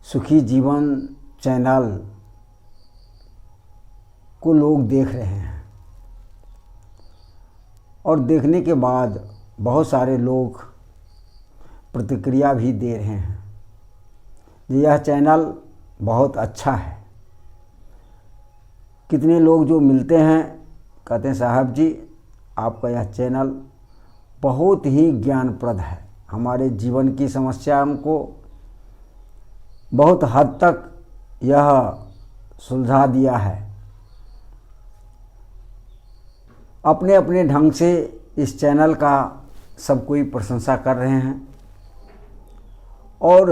सुखी जीवन चैनल को लोग देख रहे हैं और देखने के बाद बहुत सारे लोग प्रतिक्रिया भी दे रहे हैं कि यह चैनल बहुत अच्छा है। कितने लोग जो मिलते हैं कहते हैं साहब जी आपका यह चैनल बहुत ही ज्ञानप्रद है, हमारे जीवन की समस्याओं को बहुत हद तक यह सुलझा दिया है। अपने अपने ढंग से इस चैनल का सब कोई प्रशंसा कर रहे हैं और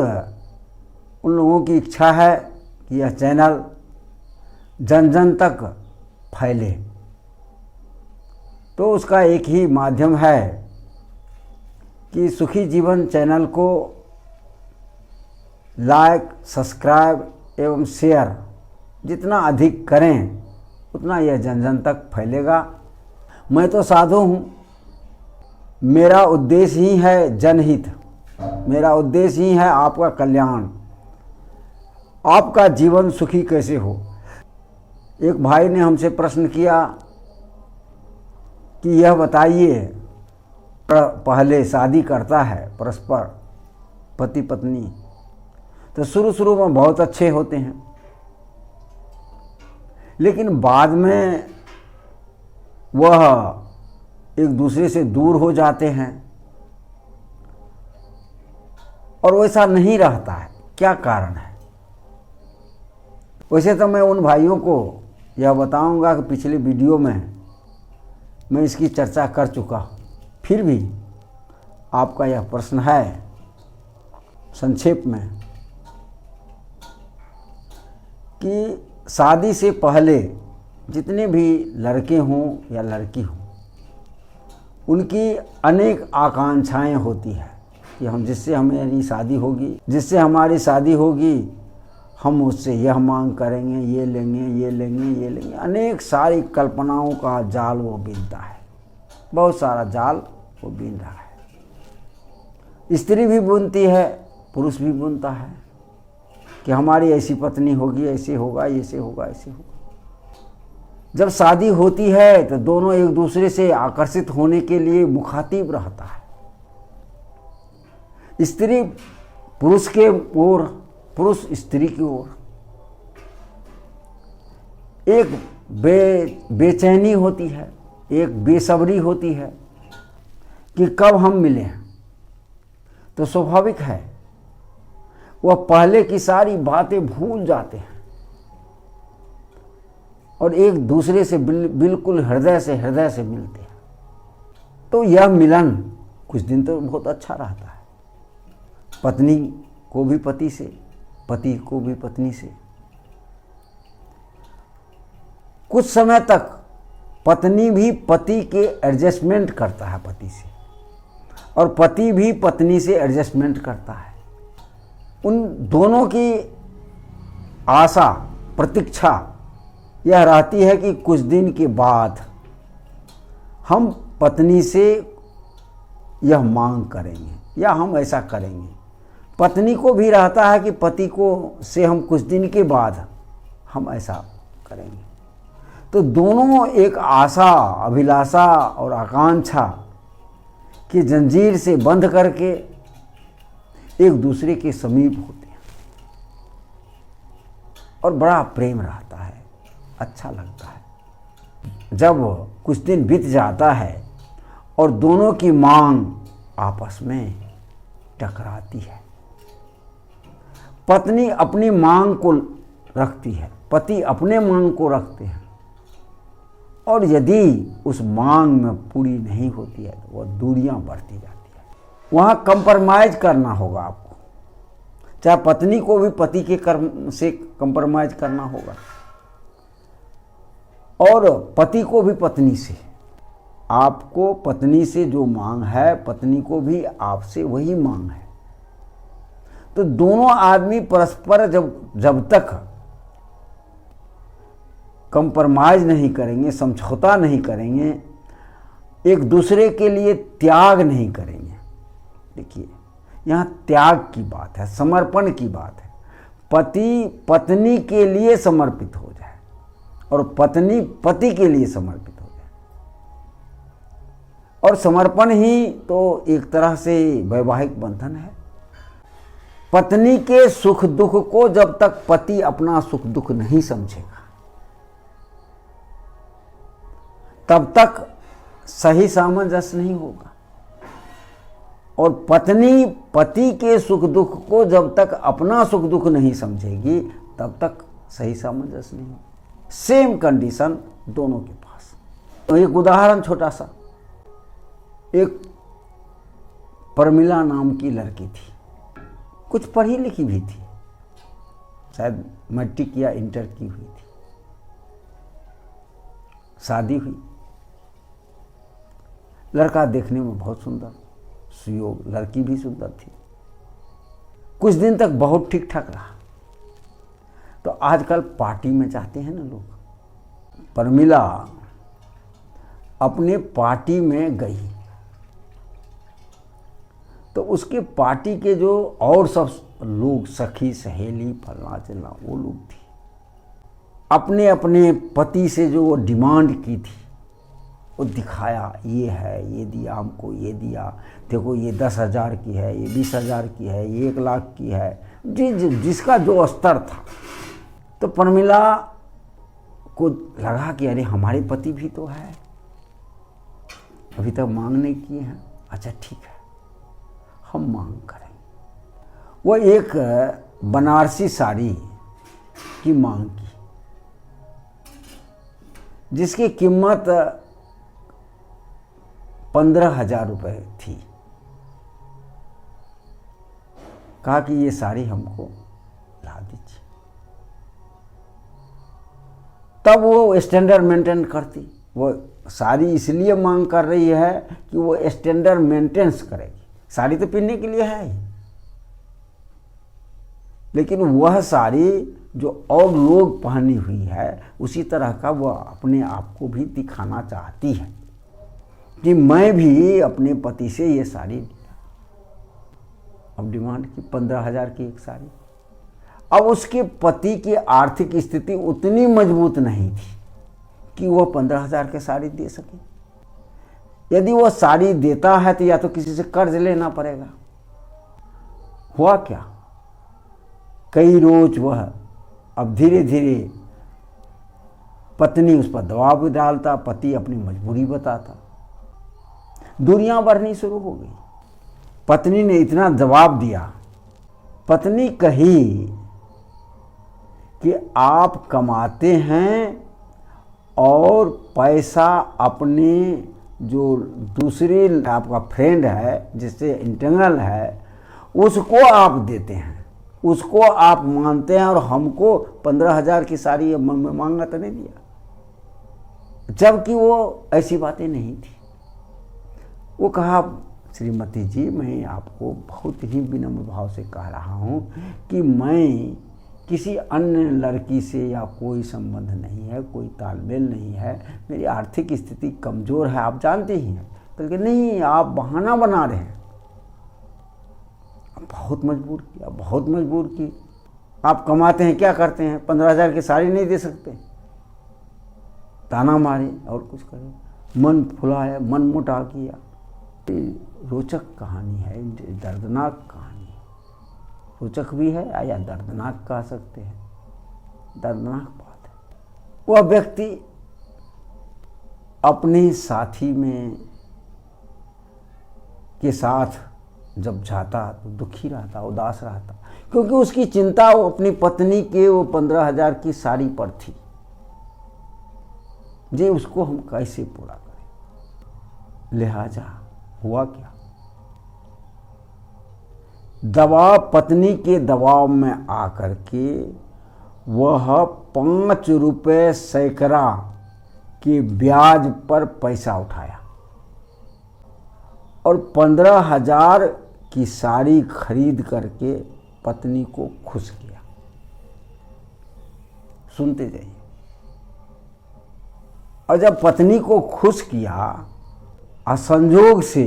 उन लोगों की इच्छा है कि यह चैनल जन जन तक फैले। तो उसका एक ही माध्यम है कि सुखी जीवन चैनल को लाइक, सब्सक्राइब एवं शेयर जितना अधिक करें उतना यह जन जन तक फैलेगा। मैं तो साधु हूँ, मेरा उद्देश्य ही है जनहित, मेरा उद्देश्य ही है आपका कल्याण, आपका जीवन सुखी कैसे हो। एक भाई ने हमसे प्रश्न किया कि यह बताइए पहले शादी करता है परस्पर पति पत्नी तो शुरू में बहुत अच्छे होते हैं, लेकिन बाद में वह एक दूसरे से दूर हो जाते हैं और वैसा नहीं रहता है, क्या कारण है। वैसे तो मैं उन भाइयों को यह बताऊंगा कि पिछले वीडियो में मैं इसकी चर्चा कर चुका हूँ, फिर भी आपका यह प्रश्न है संक्षेप में कि शादी से पहले जितने भी लड़के हों या लड़की हों उनकी अनेक आकांक्षाएं होती है कि हम जिससे हमारी शादी होगी हम उससे यह मांग करेंगे, ये लेंगे। अनेक सारी कल्पनाओं का जाल वो बीनता है, बहुत सारा जाल वो बीन रहा है। स्त्री भी बुनती है, पुरुष भी बुनता है कि हमारी ऐसी पत्नी होगी, ऐसे होगा, ऐसे होगा। जब शादी होती है तो दोनों एक दूसरे से आकर्षित होने के लिए मुखातिब रहता है। स्त्री पुरुष के ओर, पुरुष स्त्री की ओर। एक बेचैनी होती है, एक बेसब्री होती है कि कब हम मिलें। तो स्वाभाविक है वह पहले की सारी बातें भूल जाते हैं और एक दूसरे से बिल्कुल हृदय से मिलते हैं। तो यह मिलन कुछ दिन तो बहुत अच्छा रहता है, पत्नी को भी पति से, पति को भी पत्नी से। कुछ समय तक पत्नी भी पति के एडजस्टमेंट करता है पति से और पति भी पत्नी से एडजस्टमेंट करता है। उन दोनों की आशा, प्रतीक्षा यह रहती है कि कुछ दिन के बाद हम पत्नी से यह मांग करेंगे या हम ऐसा करेंगे। पत्नी को भी रहता है कि पति को से हम कुछ दिन के बाद हम ऐसा करेंगे। तो दोनों एक आशा, अभिलाषा और आकांक्षा की जंजीर से बंध करके एक दूसरे के समीप होते हैं और बड़ा प्रेम रहता है, अच्छा लगता है। जब कुछ दिन बीत जाता है और दोनों की मांग आपस में टकराती है, पत्नी अपनी मांग को रखती है, पति अपने मांग को रखते हैं और यदि उस मांग में पूरी नहीं होती है तो वह दूरियां बढ़ती जाती है। वहाँ कंप्रोमाइज करना होगा आपको, चाहे पत्नी को भी पति के कर्म से कंप्रोमाइज करना होगा और पति को भी पत्नी से। आपको पत्नी से जो मांग है, पत्नी को भी आपसे वही मांग है। तो दोनों आदमी परस्पर जब तक कंप्रोमाइज नहीं करेंगे, समझौता नहीं करेंगे, एक दूसरे के लिए त्याग नहीं करेंगे। देखिए यहाँ त्याग की बात है, समर्पण की बात है। पति पत्नी के लिए समर्पित हो जाए और पत्नी पति के लिए समर्पित हो जाए। और समर्पण ही तो एक तरह से वैवाहिक बंधन है। पत्नी के सुख दुख को जब तक पति अपना सुख दुख नहीं समझेगा तब तक सही सामंजस्य नहीं होगा। और पत्नी पति के सुख दुख को जब तक अपना सुख दुख नहीं समझेगी तब तक सही सामंजस्य नहीं होगा। सेम कंडीशन दोनों के पास। तो एक उदाहरण छोटा सा, एक परमिला नाम की लड़की थी, कुछ पढ़ी लिखी भी थी, शायद मैट्रिक या इंटर की हुई थी। शादी हुई, लड़का देखने में बहुत सुंदर, सुयोग, लड़की भी सुंदर थी। कुछ दिन तक बहुत ठीक ठाक रहा। तो आजकल पार्टी में चाहते हैं ना लोग। परमिला अपने पार्टी में गई तो उसके पार्टी के जो और सब लोग, सखी सहेली फलना चलना, वो लोग थी। अपने अपने पति से जो वो डिमांड की थी वो दिखाया, ये है, ये दिया हमको, ये दिया, देखो ये 10,000 की है, ये 20,000 की है, ये 1 लाख की है, जिसका जो स्तर था। तो परमिला को लगा कि अरे हमारे पति भी तो है, अभी तक मांग नहीं किए हैं, अच्छा ठीक है हम मांग करें। वो एक बनारसी साड़ी की मांग की जिसकी कीमत 15,000 रुपये थी। कहा कि ये साड़ी हमको ला दीजिए। तब वो स्टैंडर्ड मेंटेन करती। वो साड़ी इसलिए मांग कर रही है कि वो स्टैंडर्ड मेंटेनेंस करेगी। साड़ी तो पहनने के लिए है ही, लेकिन वह साड़ी जो और लोग पहनी हुई है उसी तरह का वह अपने आप को भी दिखाना चाहती है कि मैं भी अपने पति से ये साड़ी लिया। अब डिमांड की 15,000 की एक साड़ी। अब उसके पति की आर्थिक स्थिति उतनी मजबूत नहीं थी कि वह 15,000 की साड़ी दे सके। यदि वह साड़ी देता है तो या तो किसी से कर्ज लेना पड़ेगा। हुआ क्या, कई रोज वह अब धीरे धीरे पत्नी उस पर दबाव भी डालता, पति अपनी मजबूरी बताता, दूरियां बढ़नी शुरू हो गई। पत्नी ने इतना जवाब दिया, पत्नी कही कि आप कमाते हैं और पैसा अपने जो दूसरे आपका फ्रेंड है, जिससे इंटरनल है, उसको आप देते हैं, उसको आप मानते हैं, और हमको 15,000 की साड़ी मांगा तो नहीं दिया। जबकि वो ऐसी बातें नहीं थी। वो कहा, श्रीमती जी मैं आपको बहुत ही विनम्र भाव से कह रहा हूँ कि मैं किसी अन्य लड़की से या कोई संबंध नहीं है, कोई तालमेल नहीं है, मेरी आर्थिक स्थिति कमज़ोर है, आप जानते ही हैं। तो कि नहीं, आप बहाना बना रहे हैं। बहुत मजबूर किया, बहुत मजबूर की। आप कमाते हैं, क्या करते हैं, 15,000 की साड़ी नहीं दे सकते। ताना मारे और कुछ करे, मन फुलाया, मन मोटा किया। रोचक कहानी है, दर्दनाक कहानी है। रोचक भी है या दर्दनाक कह सकते हैं, दर्दनाक बात है। वह व्यक्ति अपने साथी में के साथ जब जाता तो दुखी रहता, उदास रहता, क्योंकि उसकी चिंता वो अपनी पत्नी के वो 15,000 की साड़ी पर थी। जी उसको हम कैसे पूरा करें। लिहाजा हुआ क्या, दबाव, पत्नी के दबाव में आकर के वह 5 रुपये सैकड़ा के ब्याज पर पैसा उठाया और 15,000 की साड़ी खरीद करके पत्नी को खुश किया। सुनते जाइए। और जब पत्नी को खुश किया, असंजोग से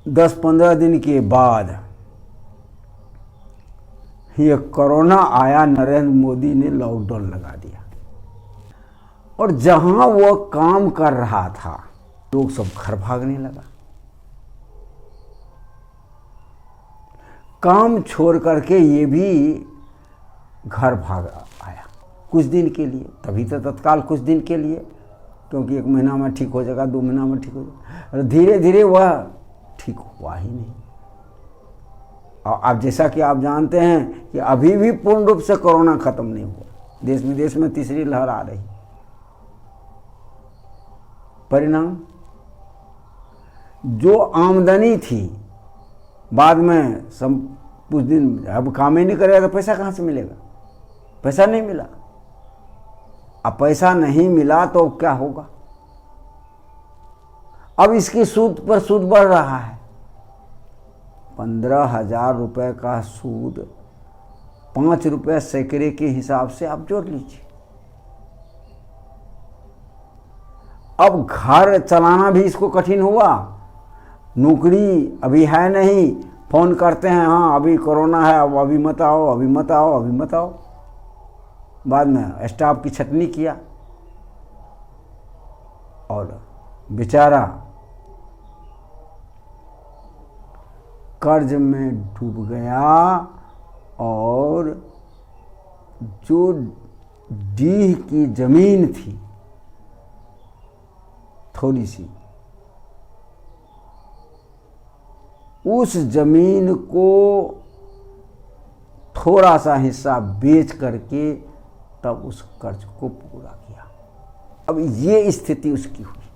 10-15 दिन के बाद ये कोरोना आया, नरेंद्र मोदी ने लॉकडाउन लगा दिया और जहां वो काम कर रहा था लोग सब घर भागने लगा। काम छोड़ करके ये भी घर भाग आया कुछ दिन के लिए, तभी तो तत्काल कुछ दिन के लिए, क्योंकि 1 महीना में ठीक हो जाएगा, 2 महीना में ठीक हो जाएगा, और धीरे धीरे वह ठीक हुआ ही नहीं। और अब जैसा कि आप जानते हैं कि अभी भी पूर्ण रूप से कोरोना खत्म नहीं हुआ, देश विदेश में तीसरी लहर आ रही। परिणाम, जो आमदनी थी बाद में सब कुछ दिन अब काम ही नहीं करेगा तो पैसा कहाँ से मिलेगा? पैसा नहीं मिला। अब पैसा नहीं मिला तो क्या होगा? अब इसकी सूद पर सूद बढ़ रहा है। 15,000 रुपए का सूद 5 रुपए सैकड़े के हिसाब से आप जोड़ लीजिए। अब घर चलाना भी इसको कठिन हुआ। नौकरी अभी है नहीं, फोन करते हैं, हाँ अभी कोरोना है, अब अभी मत आओ, अभी मत आओ, अभी मत आओ। बाद में स्टाफ की छटनी किया और बेचारा कर्ज में डूब गया और जो डीह की जमीन थी थोड़ी सी, उस जमीन को थोड़ा सा हिस्सा बेच करके तब उस कर्ज को पूरा किया। अब ये स्थिति उसकी हुई।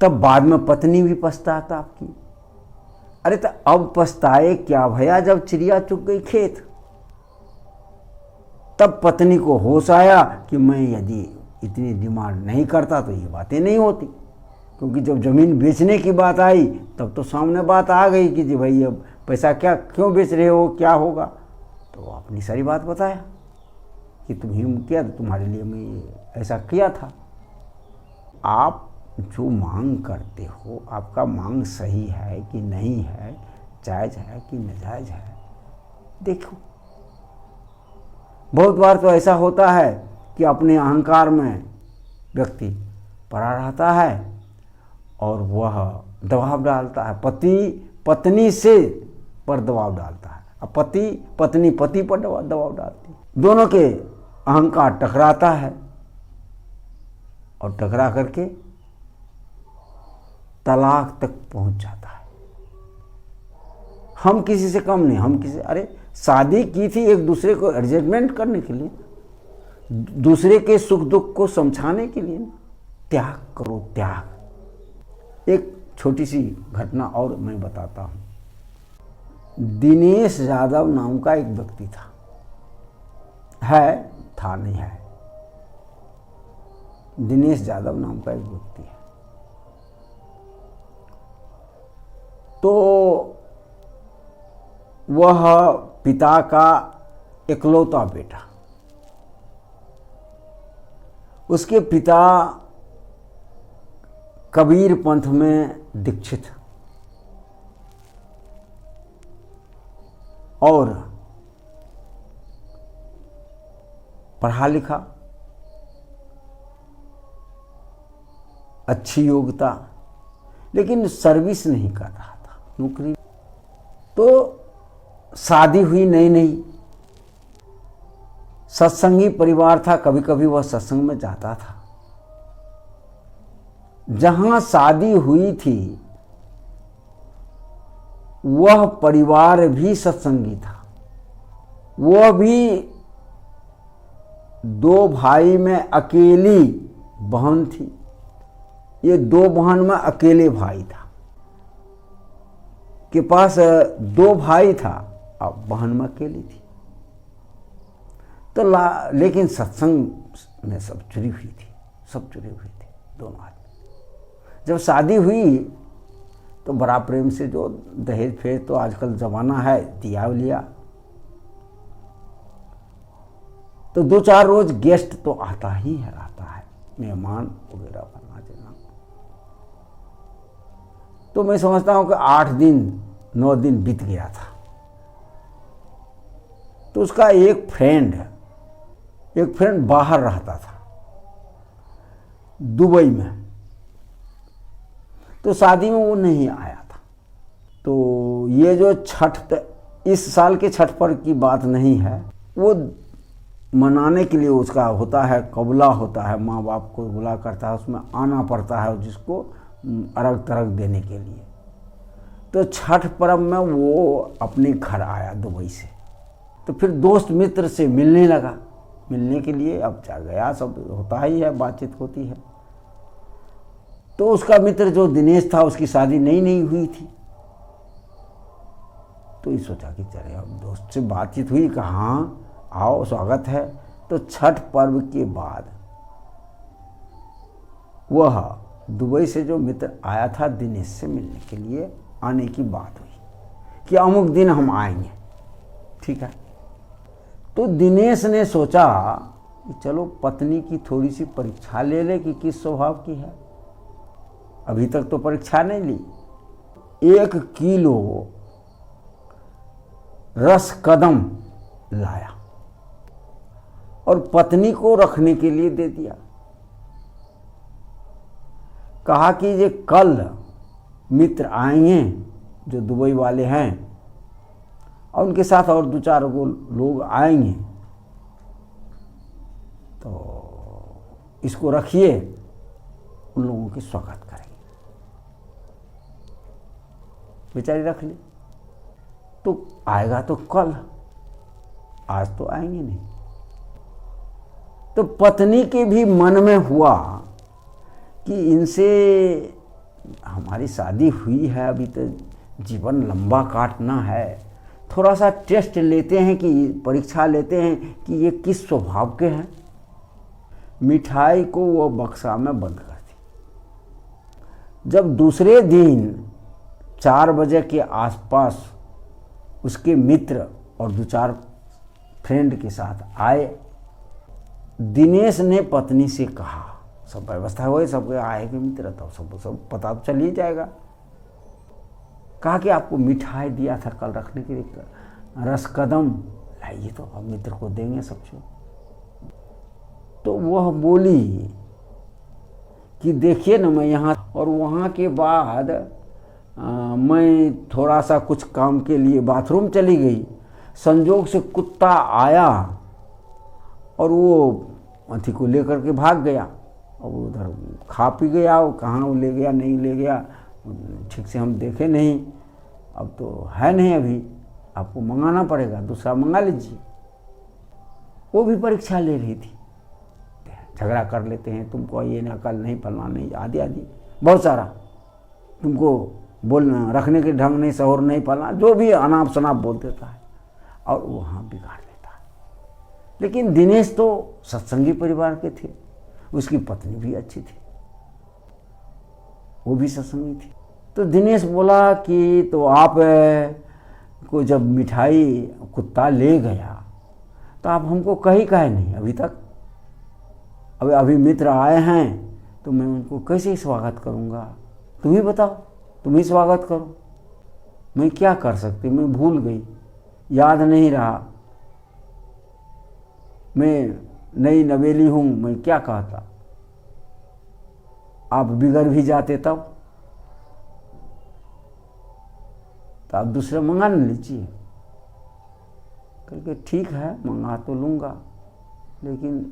तब बाद में पत्नी भी पछताता आपकी, अरे तो अब पछताए क्या भैया जब चिड़िया चुग गई खेत। तब पत्नी को होश आया कि मैं यदि इतनी डिमांड नहीं करता तो ये बातें नहीं होती, क्योंकि जब ज़मीन बेचने की बात आई तब तो सामने बात आ गई कि जी भाई अब पैसा क्या क्यों बेच रहे हो, क्या होगा। तो अपनी सारी बात बताया कि तुम्हें किया, तो तुम्हारे लिए मैं ऐसा किया था। आप जो मांग करते हो, आपका मांग सही है कि नहीं है, जायज़ है कि नाजायज़ है, देखो। बहुत बार तो ऐसा होता है कि अपने अहंकार में व्यक्ति पड़ा रहता है और वह दबाव डालता है, पति पत्नी से पर दबाव डालता है, अब पत्नी पति पर दबाव डालती है। दोनों के अहंकार टकराता है और टकरा करके तलाक तक पहुंच जाता है। हम किसी से कम नहीं, हम किसी, अरे शादी की थी एक दूसरे को एडजस्टमेंट करने के लिए, दूसरे के सुख दुख को समझाने के लिए। त्याग करो, त्याग। एक छोटी सी घटना और मैं बताता हूं। दिनेश यादव नाम का एक व्यक्ति था नहीं है, दिनेश यादव नाम का एक व्यक्ति है। तो वह पिता का इकलौता बेटा, उसके पिता कबीर पंथ में दीक्षित और पढ़ा लिखा, अच्छी योग्यता, लेकिन सर्विस नहीं कर रहा था, नौकरी। तो शादी हुई नई नई, सत्संगी परिवार था, कभी कभी वह सत्संग में जाता था। जहां शादी हुई थी वह परिवार भी सत्संगी था। वह भी 2 भाई में अकेली बहन थी, ये 2 बहन में अकेले भाई था, के पास 2 भाई था, अब बहन में अकेली थी। तो लेकिन सत्संग में सब जुड़ी हुई थी, सब जुड़े हुए थे दोनों आदमी। जब शादी हुई तो बड़ा प्रेम से, जो दहेज फेज तो आजकल जमाना है, दिया लिया। तो 2-4 रोज गेस्ट तो आता ही है, आता है, मेहमान वगैरह बना देना। तो मैं समझता हूं कि 8 दिन 9 दिन बीत गया था। तो उसका एक फ्रेंड बाहर रहता था दुबई में, तो शादी में वो नहीं आया था। तो ये जो इस साल के छठ पर्व की बात नहीं है, वो मनाने के लिए उसका होता है, कबला होता है, माँ बाप को बुला करता है, उसमें आना पड़ता है जिसको अर्घ तरघ देने के लिए। तो छठ पर्व में वो अपने घर आया दुबई से, तो फिर दोस्त मित्र से मिलने लगा। मिलने के लिए अब जा गया, सब होता ही है, बातचीत होती है। तो उसका मित्र जो दिनेश था, उसकी शादी नई हुई थी। तो ये सोचा कि चले अब दोस्त से बातचीत हुई, कहा हाँ आओ स्वागत है। तो छठ पर्व के बाद वह दुबई से जो मित्र आया था दिनेश से मिलने के लिए, आने की बात हुई कि अमुक दिन हम आएंगे, ठीक है। तो दिनेश ने सोचा कि चलो पत्नी की थोड़ी सी परीक्षा ले ले कि किस स्वभाव की है। अभी तक तो परीक्षा नहीं ली। 1 किलो रस कदम लाया और पत्नी को रखने के लिए दे दिया। कहा कि ये कल मित्र आएंगे जो दुबई वाले हैं, और उनके साथ और 2-4 लोग आएंगे, तो इसको रखिए, उन लोगों की स्वागत करेंगे। बेचारी रख ली। तो आएगा तो कल, आज तो आएंगे नहीं। तो पत्नी के भी मन में हुआ कि इनसे हमारी शादी हुई है, अभी तो जीवन लंबा काटना है, थोड़ा सा टेस्ट लेते हैं, कि परीक्षा लेते हैं कि ये किस स्वभाव के हैं। मिठाई को वो बक्सा में बंद कर दी। जब दूसरे दिन 4 बजे के आसपास उसके मित्र और 2-4 फ्रेंड के साथ आए, दिनेश ने पत्नी से कहा, सब व्यवस्था हुई, सबके आएंगे मित्र, तो सब पता तो चल ही जाएगा। कहा कि आपको मिठाई दिया था कल रखने के लिए, रस कदम लाइए, तो अब मित्र को देंगे सबसे। तो वह बोली कि देखिए ना, मैं यहाँ, और वहाँ के बाद मैं थोड़ा सा कुछ काम के लिए बाथरूम चली गई, संजोग से कुत्ता आया और वो अथी को लेकर के भाग गया, और उधर खा पी गया। वो कहाँ वो ले गया नहीं ले गया ठीक से हम देखे नहीं, अब तो है नहीं, अभी आपको मंगाना पड़ेगा, दूसरा मंगा लीजिए। वो भी परीक्षा ले रही थी, झगड़ा कर लेते हैं, तुमको ये ना कल नहीं, फलना नहीं, आदि बहुत सारा, तुमको बोलना रखने के ढंग नहीं, शौर नहीं, फलना, जो भी अनाप शनाप बोल देता है और वहाँ बिगाड़ देता है। लेकिन दिनेश तो सत्संगी परिवार के थे, उसकी पत्नी भी अच्छी थी, वो भी सत्संगी थी। तो दिनेश बोला कि तो आप को जब मिठाई कुत्ता ले गया तो आप हमको कहीं कहे नहीं अभी तक, अभी मित्र आए हैं तो मैं उनको कैसे स्वागत करूँगा, तुम ही बताओ, तुम ही स्वागत करो। मैं क्या कर सकती, मैं भूल गई, याद नहीं रहा, मैं नई नवेली हूँ, मैं क्या कहता, आप बिगड़ भी जाते तब, तो आप दूसरा मंगा न लीजिए। करके ठीक है, मंगा तो लूँगा, लेकिन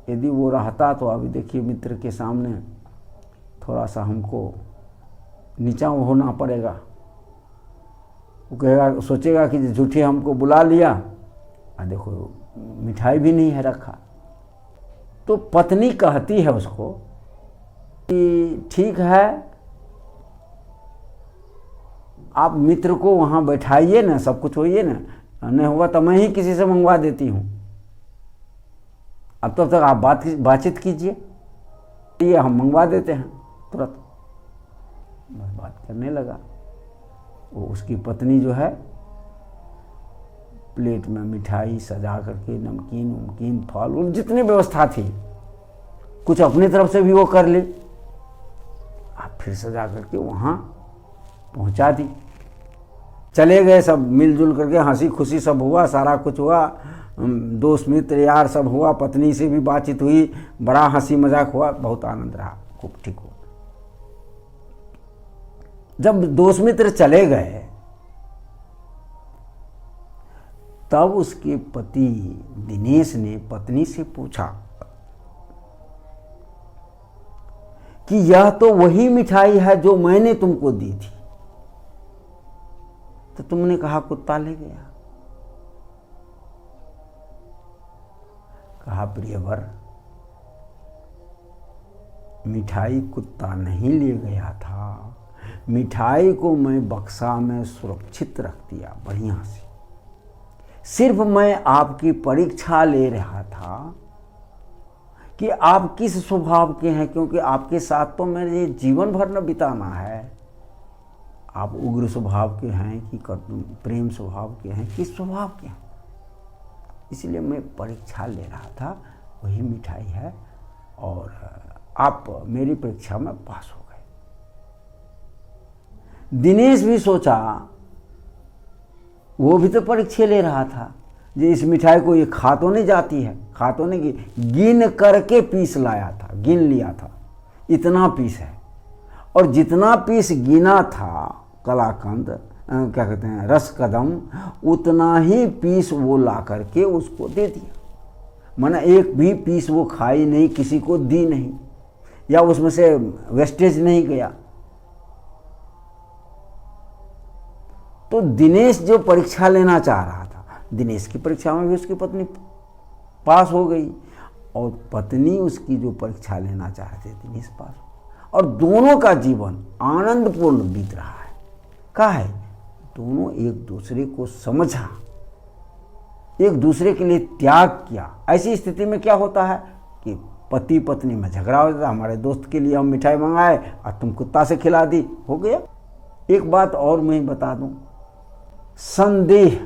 यदि वो रहता तो अभी देखिए मित्र के सामने थोड़ा सा हमको नीचा होना पड़ेगा। वो कहेगा, सोचेगा कि झूठे हमको बुला लिया, और देखो मिठाई भी नहीं है रखा। तो पत्नी कहती है उसको कि ठीक है, आप मित्र को वहाँ बैठाइए ना, सब कुछ होइए ना, नहीं होगा तो मैं ही किसी से मंगवा देती हूँ, अब तब तक आप बातचीत कीजिए, ये हम मंगवा देते हैं तुरंत। बस बात करने लगा। वो उसकी पत्नी जो है प्लेट में मिठाई सजा करके, नमकीन फल उन जितनी व्यवस्था थी, कुछ अपनी तरफ से भी वो कर ली, आप फिर सजा करके वहाँ पहुँचा दी। चले गए सब मिलजुल करके, हंसी खुशी सब हुआ, सारा कुछ हुआ, दोस्त मित्र यार सब हुआ, पत्नी से भी बातचीत हुई, बड़ा हंसी मजाक हुआ, बहुत आनंद रहा, खूब ठीक हुआ। जब दोस्त मित्र चले गए तब उसके पति दिनेश ने पत्नी से पूछा कि यह तो वही मिठाई है जो मैंने तुमको दी थी, तो तुमने कहा कुत्ता ले गया। कहा प्रियवर, मिठाई कुत्ता नहीं ले गया था, मिठाई को मैं बक्सा में सुरक्षित रख दिया बढ़िया से। सिर्फ मैं आपकी परीक्षा ले रहा था कि आप किस स्वभाव के हैं, क्योंकि आपके साथ तो मेरे जीवन भर न बिताना है। आप उग्र स्वभाव के हैं कि प्रेम स्वभाव के हैं, किस स्वभाव के हैं, इसलिए मैं परीक्षा ले रहा था, वही मिठाई है और आप मेरी परीक्षा में पास हो गए। दिनेश भी सोचा, वो भी तो परीक्षा ले रहा था, जो इस मिठाई को ये खा तो नहीं जाती है, खा तो नहीं, गिन करके पीस लाया था, गिन लिया था, इतना पीस है, और जितना पीस गिना था कलाकंद, क्या कहते हैं, रस कदम, उतना ही पीस वो ला करके उसको दे दिया। माना एक भी पीस वो खाई नहीं, किसी को दी नहीं, या उसमें से वेस्टेज नहीं गया। तो दिनेश जो परीक्षा लेना चाह रहा था, दिनेश की परीक्षा में भी उसकी पत्नी पास हो गई, और पत्नी उसकी जो परीक्षा लेना चाहते दिनेश पास हो, और दोनों का जीवन आनंदपूर्ण बीत रहा है। क्या है, दोनों एक दूसरे को समझा, एक दूसरे के लिए त्याग किया। ऐसी स्थिति में क्या होता है कि पति पत्नी में झगड़ा हो जाता, हमारे दोस्त के लिए हम मिठाई मंगाए और तुम कुत्ता से खिला दी, हो गया। एक बात और मैं बता दूं, संदेह,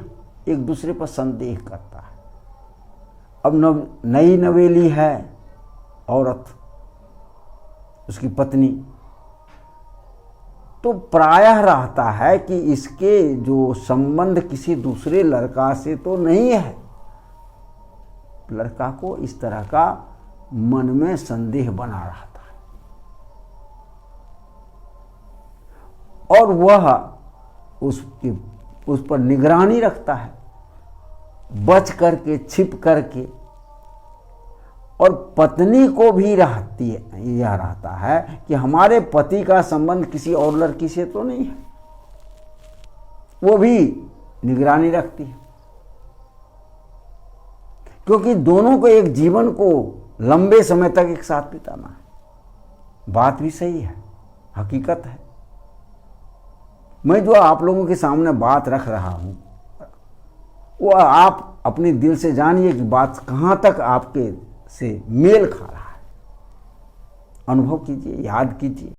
एक दूसरे पर संदेह करता है। अब नई नवेली है औरत, उसकी पत्नी, तो प्रायः रहता है कि इसके जो संबंध किसी दूसरे लड़का से तो नहीं है। लड़का को इस तरह का मन में संदेह बना रहता है, और वह उस पर निगरानी रखता है, बच करके, छिप करके। और पत्नी को भी यह रहता है कि हमारे पति का संबंध किसी और लड़की से तो नहीं है, वो भी निगरानी रखती है, क्योंकि दोनों को एक जीवन को लंबे समय तक एक साथ बिताना है। बात भी सही है, हकीकत है। मैं जो आप लोगों के सामने बात रख रहा हूं, वो आप अपने दिल से जानिए कि बात कहां तक आपके से मेल खा रहा है। अनुभव कीजिए, याद कीजिए।